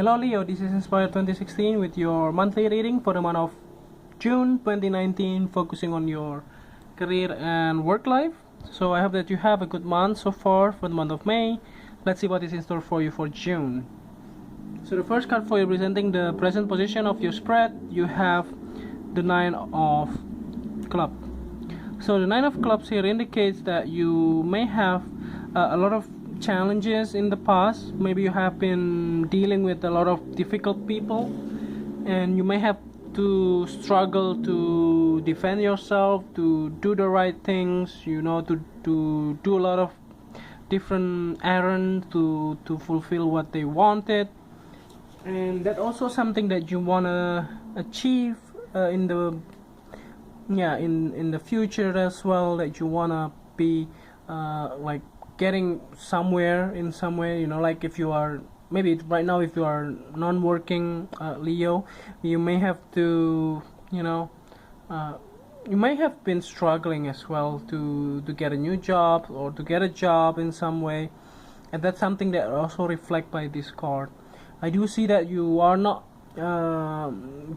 Hello Leo, this is Inspire 2016 with your monthly reading for the month of June 2019, focusing on your career and work life. So I hope that you have a good month so far for the month of May. Let's see what is in store for you for June. So the first card for you representing the present position of your spread, you have the Nine of Clubs. So the Nine of Clubs here indicates that you may have a lot of challenges in the past. Maybe you have been dealing with a lot of difficult people, and you may have to struggle to defend yourself, to do the right things, to do a lot of different errands to fulfill what they wanted. And that also something that you want to achieve in the future as well, that you want to be like getting somewhere in some way, like if you are maybe right now, if you are non-working Leo, you may have to you may have been struggling as well to get a new job or to get a job in some way, and that's something that also reflect by this card. I do see that you are not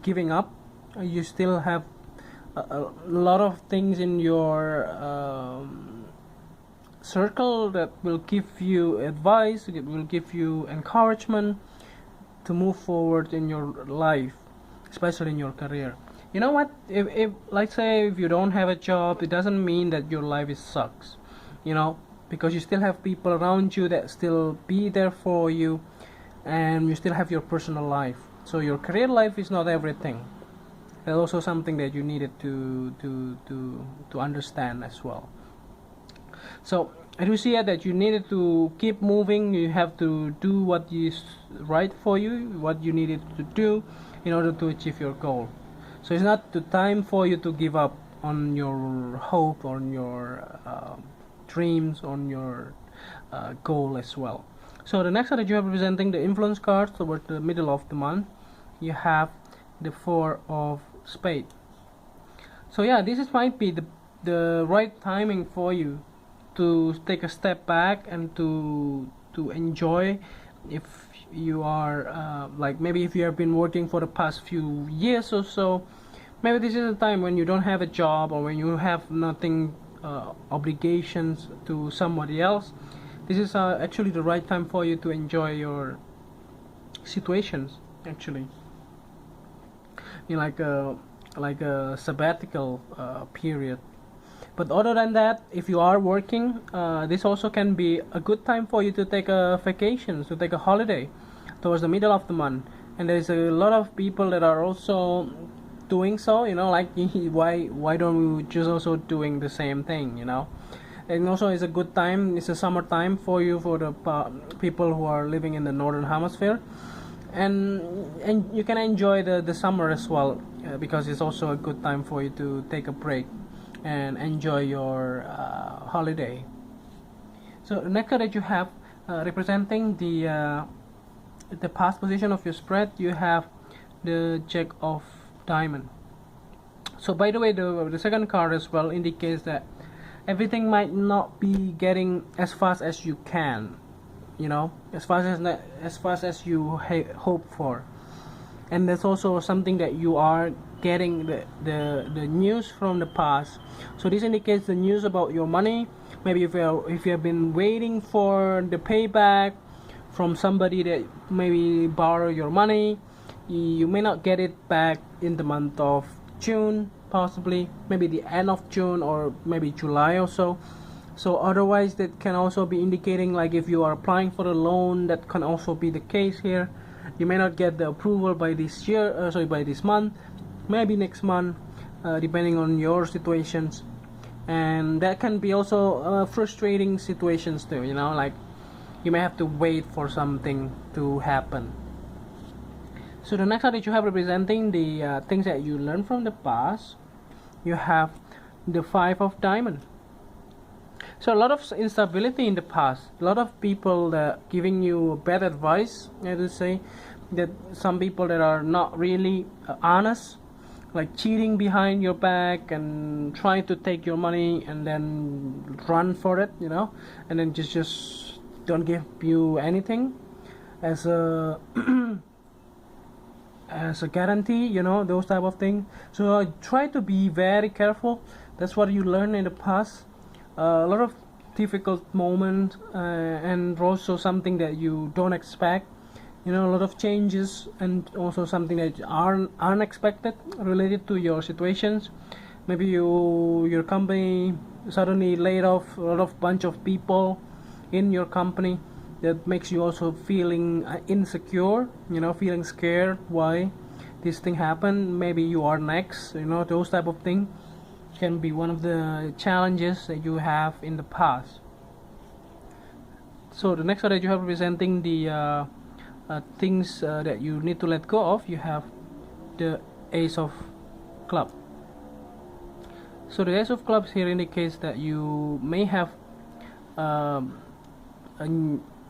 giving up. You still have a lot of things in your circle that will give you advice, it will give you encouragement to move forward in your life, especially in your career. You know what, if let's say if you don't have a job, it doesn't mean that your life is sucks, because you still have people around you that still be there for you, and you still have your personal life. So your career life is not everything. That's also something that you needed to understand as well. So I do see that you needed to keep moving. You have to do what is right for you, what you needed to do in order to achieve your goal. So it's not the time for you to give up on your hope, on your dreams, on your goal as well. So the next card that you have representing the influence cards toward the middle of the month, you have the Four of Spades. So yeah, might be the right timing for you to take a step back and to enjoy. If you are like maybe if you have been working for the past few years or so, maybe this is a time when you don't have a job or when you have nothing obligations to somebody else. This is actually the right time for you to enjoy your situations, actually, like a sabbatical period. But other than that, if you are working, this also can be a good time for you to take a vacation, to take a holiday towards the middle of the month. And there's a lot of people that are also doing so, like why don't we just also doing the same thing, And also it's a good time, it's a summertime for you, for the people who are living in the northern hemisphere. And you can enjoy the summer as well, because it's also a good time for you to take a break and enjoy your holiday. So the next card that you have representing the past position of your spread, you have the Jack of Diamond. So by the way, the second card as well indicates that everything might not be getting as fast as you can, as fast as you hope for. And that's also something that you are getting the news from the past. So this indicates the news about your money. Maybe if you have been waiting for the payback from somebody that maybe borrow your money, you may not get it back in the month of June, possibly maybe the end of June or maybe July or so. So otherwise, that can also be indicating, like if you are applying for a loan, that can also be the case here. You may not get the approval by this by this month, maybe next month, depending on your situations. And that can be also frustrating situations too, like you may have to wait for something to happen. So the next card that you have representing the things that you learned from the past, you have the Five of Diamonds. So a lot of instability in the past, a lot of people that giving you bad advice, I would say, that some people that are not really honest, like cheating behind your back and trying to take your money and then run for it, and then just don't give you anything as a as a guarantee, you know, those type of things. So try to be very careful. That's what you learn in the past. A lot of difficult moments, and also something that you don't expect, you know, a lot of changes, and also something that are unexpected related to your situations. Maybe your company suddenly laid off a lot of bunch of people in your company. That makes you also feeling insecure, you know, feeling scared why this thing happened. Maybe you are next, you know, those type of thing can be one of the challenges that you have in the past. So the next card that you have representing the things that you need to let go of, you have the Ace of Club. So the Ace of Clubs here indicates that you may have a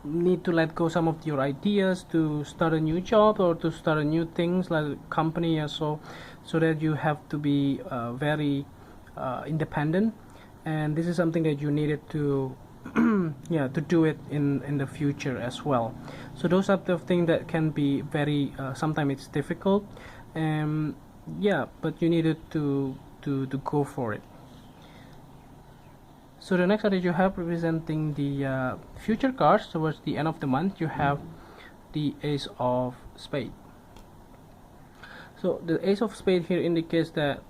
need to let go some of your ideas to start a new job or to start a new things like a company or so that you have to be very independent, and this is something that you needed to yeah, to do it in the future as well. So those are the things that can be very sometimes it's difficult, yeah, but you needed to go for it. So the next card that you have representing the future cards towards the end of the month, you have the Ace of Spades. So the Ace of Spades here indicates that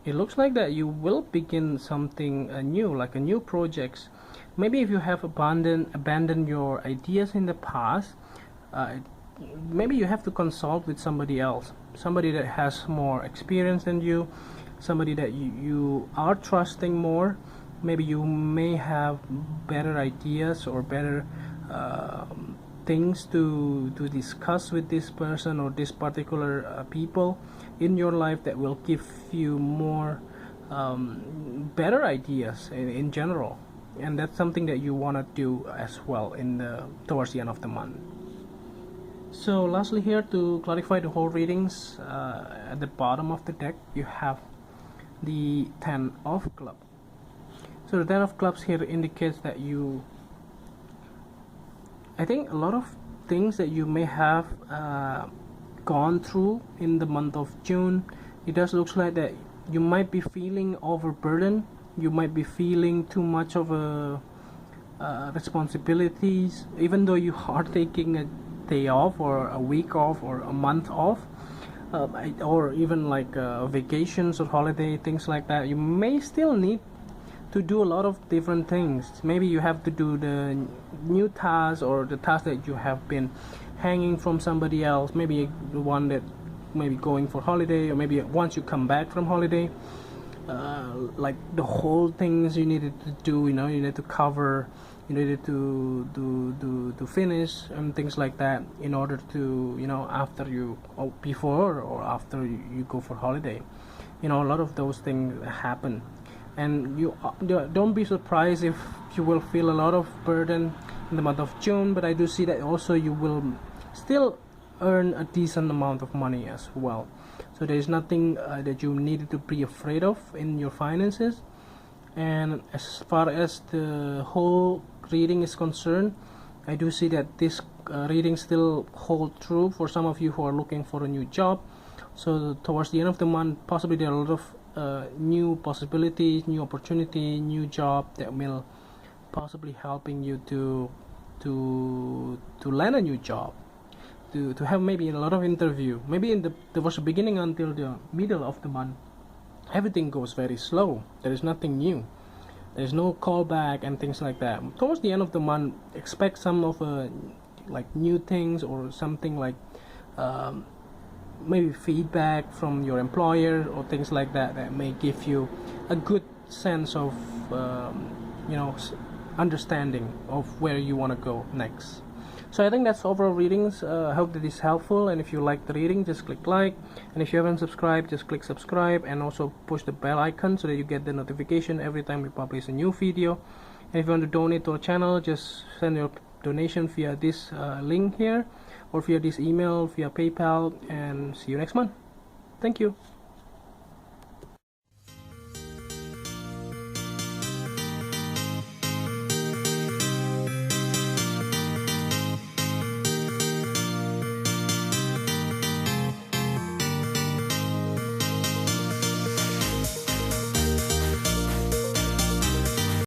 it looks like that you will begin something new, like a new projects. Maybe if you have abandoned your ideas in the past, maybe you have to consult with somebody else, somebody that has more experience than you, somebody that you are trusting more. Maybe you may have better ideas or better things to discuss with this person or this particular people in your life that will give you more better ideas in general, and that's something that you want to do as well towards the end of the month. So lastly here, to clarify the whole readings, at the bottom of the deck you have the Ten of Clubs. So the Ten of Clubs here indicates that I think a lot of things that you may have gone through in the month of June, it does look like that you might be feeling overburdened, you might be feeling too much of responsibilities, even though you are taking a day off or a week off or a month off, or even like vacations or holiday, things like that. You may still need to do a lot of different things. Maybe you have to do the new tasks or the tasks that you have been hanging from somebody else, maybe the one that maybe going for holiday, or maybe once you come back from holiday, like the whole things you needed to do, you know, you need to cover, you needed to finish and things like that in order to, you know, after you or before or after you go for holiday, you know, a lot of those things happen. And you don't be surprised if you will feel a lot of burden in the month of June, but I do see that also you will still earn a decent amount of money as well. So there is nothing that you needed to be afraid of in your finances. And as far as the whole reading is concerned, I do see that this reading still hold true for some of you who are looking for a new job. So towards the end of the month, possibly there are a lot of new possibilities, new opportunity, new job that will possibly helping you to land a new job, to have maybe a lot of interview. Maybe in towards the beginning until the middle of the month, everything goes very slow. There is nothing new. There is no callback and things like that. Towards the end of the month, expect some of like new things or something like maybe feedback from your employer or things like that that may give you a good sense of you know, understanding of where you want to go next. So I think that's overall readings. I hope that is helpful, and if you like the reading, just click like, and if you haven't subscribed, just click subscribe, and also push the bell icon so that you get the notification every time we publish a new video. And if you want to donate to our channel, just send your donation via this link here, or via this email, via PayPal, and see you next month. Thank you.